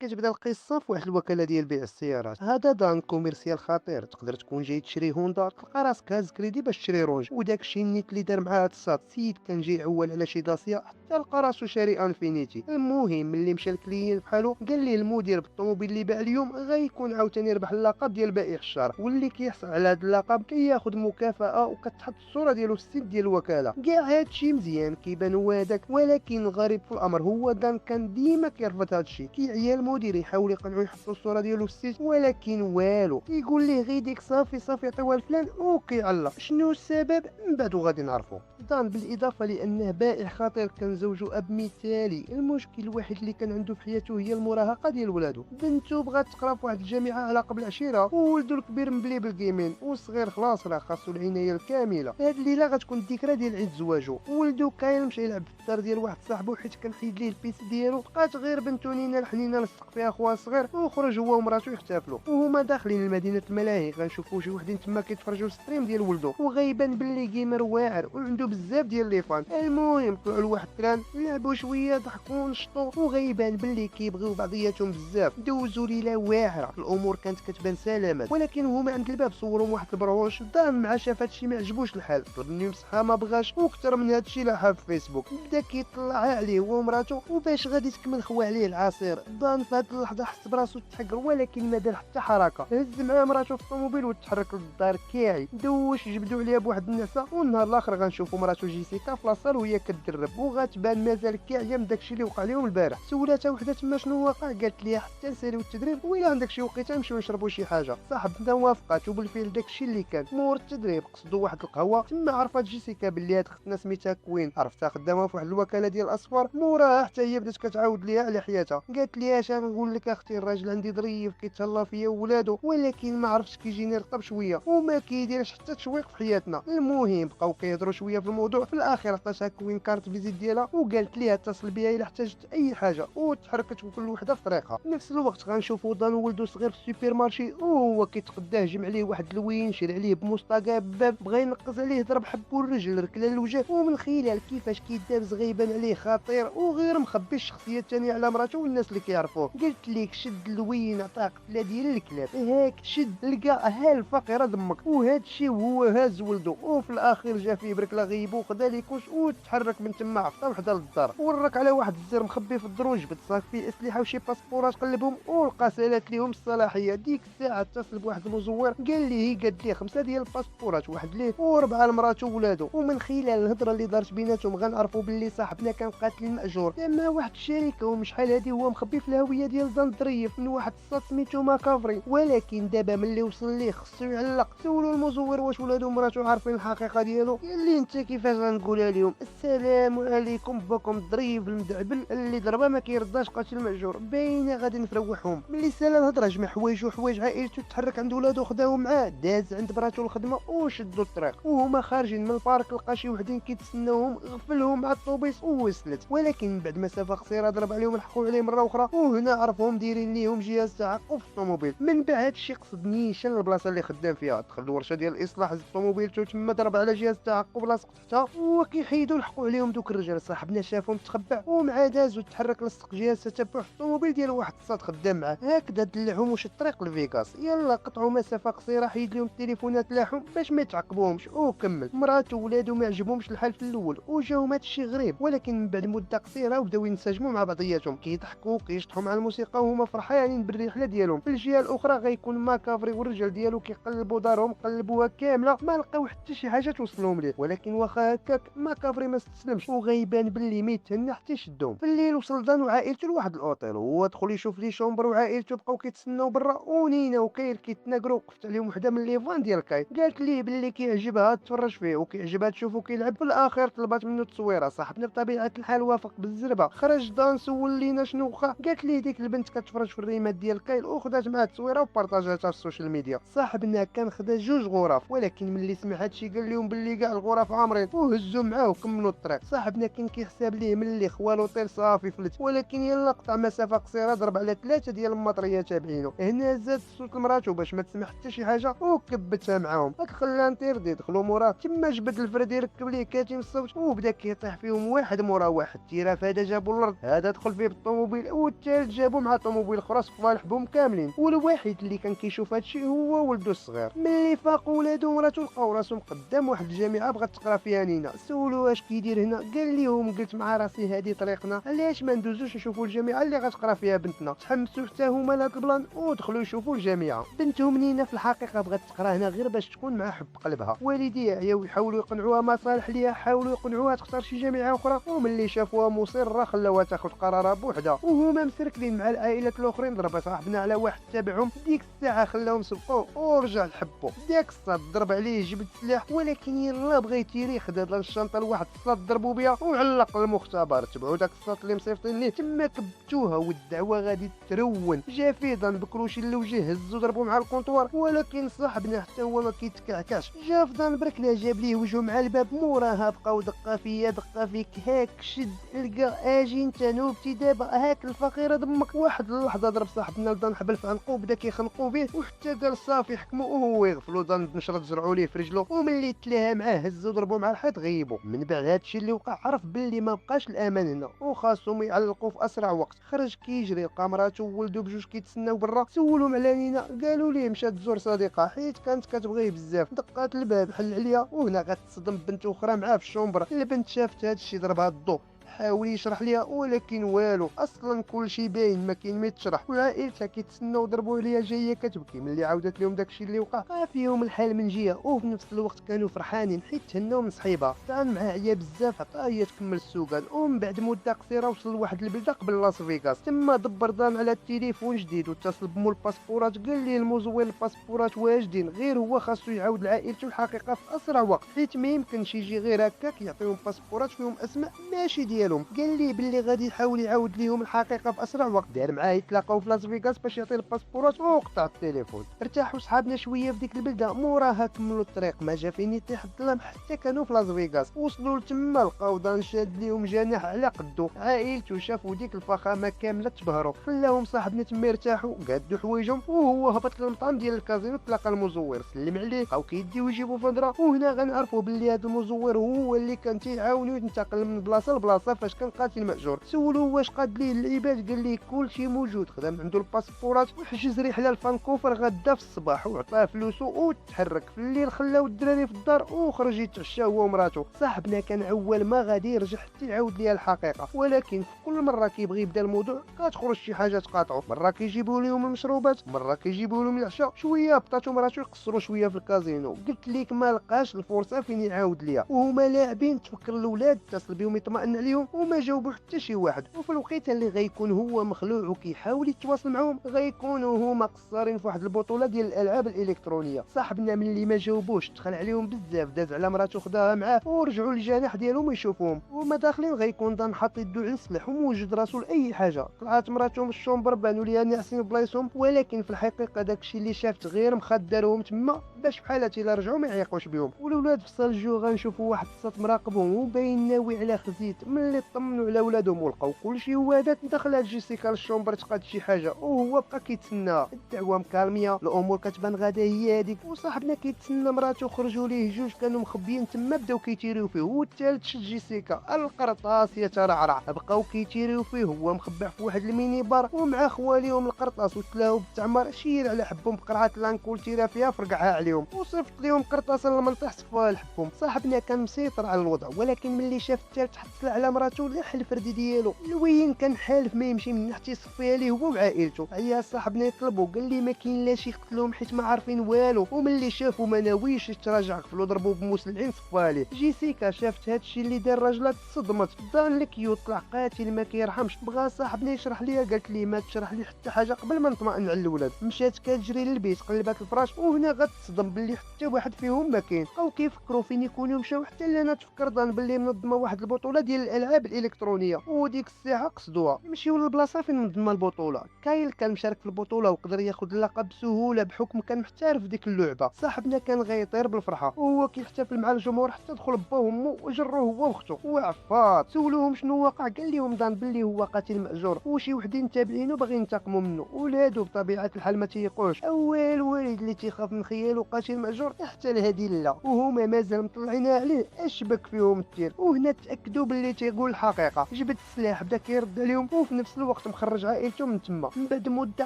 كتبدا القصة في واحد الوكالة ديال بيع السيارات. هذا دان كوميرسيال خطير، تقدر تكون جاي تشري هوندا تلقى راسك هاز كريدي باش تشري رونج، وداك الشيء النيت اللي دار مع هاد الساط سيد كان جاي يعول على شي داسيا حتى لقى راسو شاري انفينيتي. المهم ملي مشى الكليين بحالو قال ليه المدير بالطوموبيل اللي باع اليوم غيكون عاوتاني ربح اللقب ديال بائع الشهر، واللي كيحصل على هذا اللقب كياخذ مكافأة وكتحط الصورة ديالو في السيت ديال الوكالة. كاع هادشي مزيان كيبان هو هذاك، ولكن الغريب في الامر هو دان كان ديما كيرفض هادشي. كيعيا المدير يحاول يقنعو يحطو الصورة ديالو في السيت، ولكن والو، كيقول ليه غير ديك صافي عطيوها لفلان وكيعلق. شنو السبب؟ من بعد غادي نعرفو. دان بالاضافه لانه بائع خطير كان زوجو اب مثالي، المشكل الوحيد اللي كان عنده في حياته هي المراهقه ديال ولادو. بنته بغات تقرا في واحد الجامعه على قبل العشيره، وولدو الكبير مبلي بالجيمين، والصغير خلاص راه خاصو العنايه الكامله. هاد الليله غتكون الذكرى ديال عيد زواجو. ولدو كاين مشى يلعب في الدار ديال واحد صاحبو حيت كان حيد ليه البيسي ديالو، بقات غير بنتو نينا الحنينه لصق فيها خوها الصغير، وخرج هو ومراتو يحتفلوا. وهما داخلين لمدينه الملاهي غنشوفوا شي وحدين تما كيتفرجوا ستريم ديال ولدو، وغيبان باللي جيمر واعر وعنده بزاف ديال لي فان. المهم طلعوا لواحد الكران لعبوا شويه ضحكوا ونشطوا، وغيبان باللي كيبغيو بعضياتهم بزاف. دوزوا ليله واعره، الامور كانت كتبان سلامات، ولكن هما عند الباب صوروا واحد البروش. دان مع شاف هادشي ما عجبوش الحال، طلب منو يمسحها ما بغاش، وكثر من هادشي لاحها في فيسبوك. بدا كيطلع عليه هو ومراتو، وباش غادي تكمل خوا عليه العصير. دان في هاد اللحظه حس براسو تحقر، ولكن ما دار حتى حركه. هز مع مراتو في الطوموبيل وتحرك للدار كاعي. دوش جبدوا عليها بواحد النعسه، والنهار الاخر غنشوفوا مراتو جيسيكا في لاصال وهي كتدرب، وغتبان مازال كاعيه من داكشي اللي وقع لهم البارح. سولاتها وحده تما شنو واقع، قالت ليها حتى نساليو التدريب، وإلا عندك شي وقيته نمشيو نشربوا شي حاجه. صاحبتنا وافقات، وبالفعل داكشي اللي كان. مور التدريب قصدوا واحد القهوه، تما عرفت جيسيكا باللي هاد ختنا سميتها كوين، عرفتها خدامه في واحد الوكاله ديال الاصفار. موراها حتى هي بدات كتعاود ليها على حياتها. قالت لي اش نقول لك اختي، الراجل عندي ظريف كيتهلا فيا وولادو، ولكن ما عرفتش كيجيني رطب شويه وما كيديرش حتى تشويق في حياتنا. المهم بقاو كيهضروا شويه في الموضوع، في الاخير عطاتها كوين كارت فيزيت ديالها، وقالت ليها اتصل بها الا احتاجت اي حاجه، وتحركت كل وحده في طريقها. نفس الوقت غنشوفوا دان ولدو صغير في السوبر مارشي، وهو كيتقدى هجم عليه واحد الوين، شير عليه بمصطاقه باب، بغى ينقز عليه ضرب حبو الرجل ركله الوجه، ومن خلال كيفاش كيدابز غيبان عليه خطير، وغير مخبي الشخصيه الثانيه على مراته والناس اللي كيعرفوه. قلت لك شد الوين عطاك قتله ديال الكلاب، هاك شد لقى ها الفقيره دمك. وهذا الشيء وهو هاز ولدو، وفي الاخير جا فيه بركله غيبو خدا لي كوش وتحرك من تما عفطه وحده للدار. ورك على واحد الزر مخبي في الدروج، جبد صاك فيه اسلحه وشي باسبورات، قلبهم ولقى سالات ليهم الصلاحيه. ديك الساعه اتصل بواحد المزور، قال لي قاد ليه 5 ديال الباسبورات، واحد ليه وربعه لمراته وولادو. ومن خلال الهضره اللي دارت بيناتهم غنعرفوا باللي صاحبنا كان قاتل المأجور تما واحد الشركه، ومشحال هادي هو مخبي في الهويه ديال دان ظريف من واحد الصاد سميتو ماكافري. ولكن دابا ملي وصل ليه خصو يعلق. سولو المزور واش ولادو ومراته عارفين الحقيقه ديالو. قال لي انت كيفاش غنقولها لهم؟ السلام عليكم بكم الظريف المدعبل اللي ضربه ما كيرداش قاتل المأجور، باينه غادي نفروحهم. ملي سالا الهضره جمع حوايجو وحوايج عائلته، تحرك عند ولادو خداهم معاه، داز عند مراتو الخدمه وشدوا الطريق. وهما خارجين من البارك لقى شي وحدين كيتسناوهم، غفلهم مع الطوبيس ووصلت. ولكن بعد مسافه قصيره ضرب عليهم لحقوا عليه مره اخرى، وهنا عرفهم دايرين ليهم جهاز تعقب في الطوموبيل. من بعد هادشي قصد نيشان البلاصه اللي خدام فيها، دخل الورشه ديال الاصلاح، هز طوموبيلته تما ضرب على جهاز التعقب لاصق تحتها، وكيحيدوا لحقوا عليهم دوك الرجال. صاحبنا شافهم تخبع ومع داز وتحرك لصق جهاز تتبع في الطوموبيل ديال واحد الصاد خدام معاه. هكذا دلعهم وش الطريق لفيغاس. يلا قطعوا مسافه قصيره، حيد لهم التليفونات لاحهم باش ما يتعقبوهمش، وكمل. مراتو وولادو ما عجبهمش الحال في الاول، وجاهم هادشي غريب، ولكن من بعد مده قصيره بداو ينسجموا مع بعضياتهم، كيضحكوا كيشطحوا مع الموسيقى وهما فرحانين بالرحله ديالهم. في الجهه الاخرى غيكون ماكافري والرجال ديالو كيقلبوا دارهم، قلبوها كامله ما لقاو حتى شي حاجه توصلهم ليه. ولكن واخا هكاك ماكافري ما استسلمش، وغيبان باللي ما يتهنى حتى يشدهم. في الليل وصل دان وعائلته لواحد الاوتيل، وهو دخل يشوف لي شومبر، وعائلته بقاو كيتسناو برا، ونينا وكاير كيتناقروا. وقفت عليهم وحده من لي فان ديال كاي، قالت ليه باللي كيعجبها تفرج فيه وكيعجبها تشوفو كيلعب. في الاخير طلبات منه التصويره. صاحبنا بطبيعه الحال وافق بالزربه. خرج دان سول لينا شنو وقع، قالت ليه ديك البنت كتفرج في الريمات ديال كايل، وخدات معاه التصويره وبارطاجاتها في السوشيال ميديا. صاحبنا كان خدا جوج غرف، ولكن ملي سمع هادشي قال لهم باللي كاع الغرف عامرين، وهزوا معاه وكملوا الطريق. صاحبنا كان كيحسب ليه ملي خوا لوطيل صافي فلت، ولكن يلا قطع مسافه قصيره ضرب على 3 ديال المطريه تابعينه. هنا زاد صوت لمراتو باش ما تسمع حتى شي حاجه، وكبتها معاهم. هاك خلى نتيردي دخلوا موراه، تما جبد الفرد يركب ليه كاتم الصوت، وبدا كيطيح فيهم واحد مورا واحد. تيرا فهذا جابوا الارض، هذا دخل فيه بالطوموبيل، والثالث جابو مع طوموبيل اخرى صفالحبهم كاملين، والوحيد اللي كان كيشوف هادشي هو ولدو الصغير. ملي فاقوا ولادو ومراتو لقاو راسهم قدام واحد الجامعه بغات تقرا فيها نينا، سولو اش كيدير هنا، قال لهم قلت مع راسي هادي طريقنا، علاش ما ندوزوش نشوفوا الجامعه اللي غتقرا فيها بنتنا. تحمسوا حتى هما لهاد البلان ودخلوا يشوفوا الجامعه. بنتهم نينا في الحقيقه بغات تقرا هنا غير باش تكون مع حب قلبها، والديها عياو يحاولوا يقنعوها مصالح ليها، حاولوا يقنعوها تختار شي جامعه اخرى، وملي شافوها مصره خلاوها تاخذ قرارها بوحدها، وهما مسركلين مع العائلات الاخرين. ضرب صاحبنا على واحد تابعهم، ديك الساعه خلاهم سبقوه ورجع لحبو. داك الصاد ضرب عليه جبد سلاح، ولكن يلا بغى يتيري خدا الشنطه لواحد الصاد ضربوا بها وعلق المختبر. تبعوا داك الصاد اللي مصيفطين ليه تما كبتوها، والدعوه غادي ترون. جا فيضان بكروشي اللوجه هزو ضربوا مع الكونطوار، ولكن صاحبنا حتى هو ما كيتكعكعش. جا فضان بركله جاب ليه وجهه مع الباب، موراها بقاو دقه فيا دقه فيك، هاك شد القا اجي انت نوبتي دابا هاك الفقيره دمك. واحد اللحظه ضرب صاحبنا لضان حبل في عنقو، بدا كيخنقوا به وحتى قال صافي حكموا وهو يغفلوا. ضان بنشرط زرعوا ليه في رجلو، وملي تلاها معاه هزو ضربوا مع الحيط غيبوا. من بعد هادشي اللي وقع عرف باللي ما بقاش الامان هنا، وخاصهم يعلقوا في اسرع وقت. خرج كيجري لقى مراته وولدو بجوج كيتسناو برا، سولهم على نينا، قالوا ليه مشات تزور صديقه حيت كانت كتبغيه بزاف. دقات الباب حل عليها، وهنا غتصدم بنت اخرى معاه في الشومبر. البنت شافت هادشي ضربها الضو، حاول يشرح ليها ولكن والو، اصلا كلشي باين ما كاين ما يتشرح. وعائلتها كيتسناو ضربوا عليها جايه كتبكي. ملي عاودت لهم داكشي اللي وقع طاح فيهم الحال من جهه، وفي نفس الوقت كانوا فرحانين حيت تهناو من صحيبه. كان معاه عيا بزاف، عطاه هي تكمل السوقان. ومن بعد مده قصيره وصل لواحد البلده قبل لاس فيغاس، تما دبر دان على التليفون جديد واتصل بمول الباسبورات. قال ليه المزور الباسبورات واجدين، غير هو خاصو يعاود لعائلته الحقيقه في اسرع وقت، حيت ما يمكنش يجي غير هكاك يعطيهم باسبورات فيهم اسماء ماشي ديالهم. قال لي باللي غادي يحاول يعاود ليهم الحقيقه في اسرع وقت. دار معاه يتلاقاو في لاس فيغاس باش يعطي الباسبورات، وقطع التليفون. ارتاحوا صحابنا شويه في ديك البلده، موراها كملوا الطريق. ما جا فين يطيح الظلام حتى كانوا في لاس فيغاس. وصلوا لتما لقاو دان شاد ليهم جناح على قدو. عائلته شافوا ديك الفخامه كامله تبهروا، خلاهم صاحبنا تما يرتاحوا قادوا حوايجهم، وهو هبط للمطعم ديال الكازينو. تلاقى المزور سلم عليه، بقاو كيديو يجيبوا فندره. وهنا غنعرفوا باللي هذا المزور هو اللي كان تيعاونو ينتقل من بلاصه لبلاصه فاش كان قاتل مأجور. سولوه واش قاد ليه العباد، قال ليه كلشي موجود. خدم عنده الباسبورات وحجز رحله لفانكوفر غدا في الصباح، وعطاه فلوسو وتحرك. في الليل خلاو الدراري في الدار وخرج يتعشى هو ومراته. صاحبنا كان اول ما غادي يرجع حتى يعاود ليها الحقيقه، ولكن في كل مره كيبغي يبدا الموضوع كتخرج شي حاجه تقاطعو. مره كيجيبوا لهم المشروبات، مره كيجيبوا لهم العشاء. شويه بطاتو مراته يقصروا شويه في الكازينو. قلت لك ما لقاش الفرصه فين يعاود ليها، وهما لاعبين. تفكر الاولاد اتصل بهم يطمئن عليهم وما جاوبوا حتى شي واحد. وفي الوقيته اللي غيكون هو مخلوع وكيحاول يتواصل معهم، غيكونوا هما قصارين في واحد البطوله ديال الالعاب الالكترونيه. صاحبنا ملي ما جاوبوش دخل عليهم بزاف، داز على مراته خداها معاه ورجعوا للجناح ديالهم يشوفوهم. وما داخلين غيكون ضن حاط يدو على السلاح وموجد راسو لاي حاجه. طلعت مراتهم الشومبر بانوا ليها ناعسين بلايصهم، ولكن في الحقيقه داكشي اللي شافت غير مخدرهم تما باش بحالاتي لا رجعوا ما يعيقوش بهم. والولاد في صال الجو غنشوفوا واحد الصوت مراقبهم وباين ناوي على خزيت. ملي طمنوا على ولادهم ولقاو كلشي وادات، دخلت جيسيكا للشومبر تقاد شي حاجه وهو بقى كيتسنى. الدعوه مكالميه، الامور كتبان غادا هي هذيك. وصاحبنا كيتسنى مراته، خرجوا ليه جوج كانوا مخبيين تما بداو كيتيريو فيه. والثالث شد جيسيكا القرطاس يترعرع، بقاو كيتيريو فيه هو مخبع في واحد الميني بار ومع خواليهم القرطاس. وتلاهو بالتعمر شير على حبهم بقرعه لانكول تيرا فيها فرقعها عليهم وصيفط لهم قرطاسه للمنطقه صفاها لحبهم. صاحبنا كان مسيطر على الوضع، ولكن ملي شاف الثالث حط على مراته لح الفردي ديالو. الوين كان حالف ما يمشي من حتى يصفيها ليه هو وعائلته. عيا صاحبنا يطلبوا، قال لي ما كاين لا شي يقتلوهم حيت ما عارفين والو. وملي شافوا ما ناويش يتراجع قفلوا ضربوا بمسلعين صفاها ليه. جيسيكا شافت هادشي اللي دار راجلها تصدمت. ضان لك يطلع قاتل ما كيرحمش. بغى صاحبنا يشرح ليها، قالت لي ما تشرح لي حتى حاجه قبل ما نطمئن على الولاد. مشات كتجري للبيت قلبات الفراش، وهنا غتصدم باللي حتى واحد فيهم ما كاين. بقاو كيفكروا فين يكونوا مشاو، حتى انا تفكر ضان باللي منظمه واحد البطوله ديال الالعاب الالكترونيه. وديك الساعه قصدوها يمشيو للبلاصه فين منظمه البطوله. كايل كان مشارك في البطوله وقدر ياخذ اللقب بسهوله بحكم كان محترف في ديك اللعبه. صاحبنا كان غيطير بالفرحه وهو كيحتفل مع الجمهور حتى دخل با وامه وجروه هو واختو وعفاط. سولوهم شنو وقع، قال لهم ضان باللي هو قاتل مأجور وشي وحدين تابعينه باغي ينتقموا منه. ولادو بطبيعه الحال ما تيقوش، اول والد اللي تيخاف من خيالو قاتل مأجور حتى لهادي لا، وهما مازال مطلعين عليه اشبك فيهم التير. وهنا تاكدوا باللي تيقول يقول الحقيقه. جبد السلاح بدا كيرد عليهم وفي نفس الوقت مخرج عائلته من تما. من بعد مده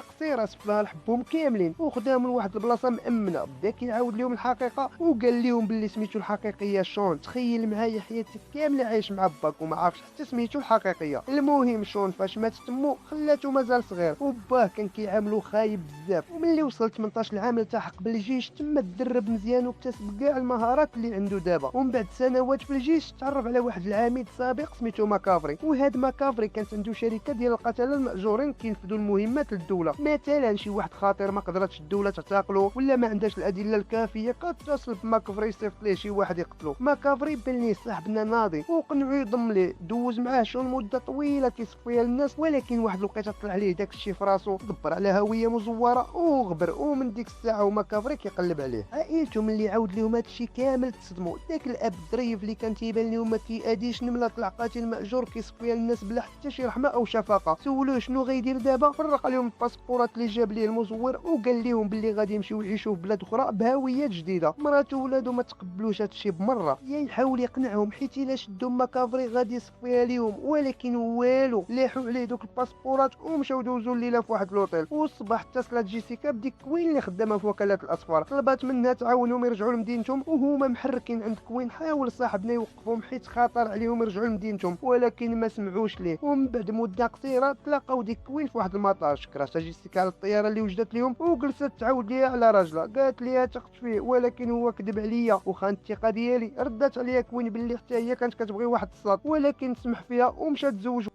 قصيره سفاه لحبهم كاملين وخداهم لواحد البلاصه مامنه. بدا كيعاود لهم الحقيقه وقال لهم باللي سميتو الحقيقيه شون. تخيل معايا حياتك كامله عايش مع باك وما عارفش حتى سميتو الحقيقيه. المهم شون فاش مات تمو خلاته مازال صغير وباه كان كيعاملو خايب بزاف. وملي وصل 18 عام التحق بالجيش تما تدرب مزيان واكتسب كاع المهارات اللي عنده دابا. ومن بعد سنوات في الجيش تعرف على واحد العميد سابق سميتو ماكافري. وهاد ماكافري كانت عنده شركه ديال القتله المأجورين كينفذوا المهمات للدوله. مثلا شي واحد خطير ما قدرتش الدوله تعتقلو ولا ما عندهاش الادله الكافيه كتصل بماكافري يصيفط ليه شي واحد يقتلو. ماكافري بان ليه صاحبنا ناضي وقنعو يضم ليه. دوز معاه شون مده طويله كيصف فيها للناس ولكن واحد الوقيته طلع عليه داك الشيء في راسو. دبر على هويه مزوره وغبر. ومن ديك الساعه وماكافري كيقلب عليه. عائلته ملي عاود لهم هادشي كامل تصدموا. داك الاب الظريف اللي كان تيبان لهم ما كياديش نمله طلع قاتل ماجور كيصف فيها للناس بلا حتى شي رحمه او شفقه. سولوه شنو غيدير دابا. فرق عليهم الباسبورات اللي جاب ليه المزور وقال لهم باللي غادي يمشيو يعيشوا في بلاد اخرى بهويات جديده. مراتو وولادو ما تقبلوش هادشي بمره. يحاول يقنعهم حيت الا شدوا ماكافري غادي يصفيها ليهم ولكن والو. لاحوا عليه دوك الباسبورات ومشاو دوزو الليله في واحد لوطيل. والصباح اتصلت جيسيكا بديك كوين اللي خدامه في وكاله الاسفار. طلبات منها تعاونهم يرجعوا لمدينتهم وهما محركين عند كوين. حاول صاحبنا يوقفهم حيت خطر عليهم يرجعوا لمدينتهم ولكن ما سمعوش ليه. ومن بعد مده قصيره تلاقاو ديك كوين في واحد المطار. شكرات جيسيكا على الطياره اللي وجدت لهم وجلست تعاود ليها على راجلها. قالت ليها ثقت فيه ولكن هو كذب عليا وخان الثقه ديالي. ردات عليها كوين باللي حتى هي كانت كتبغي واحد الصاد ولكن سمح فيها ومشات تزوج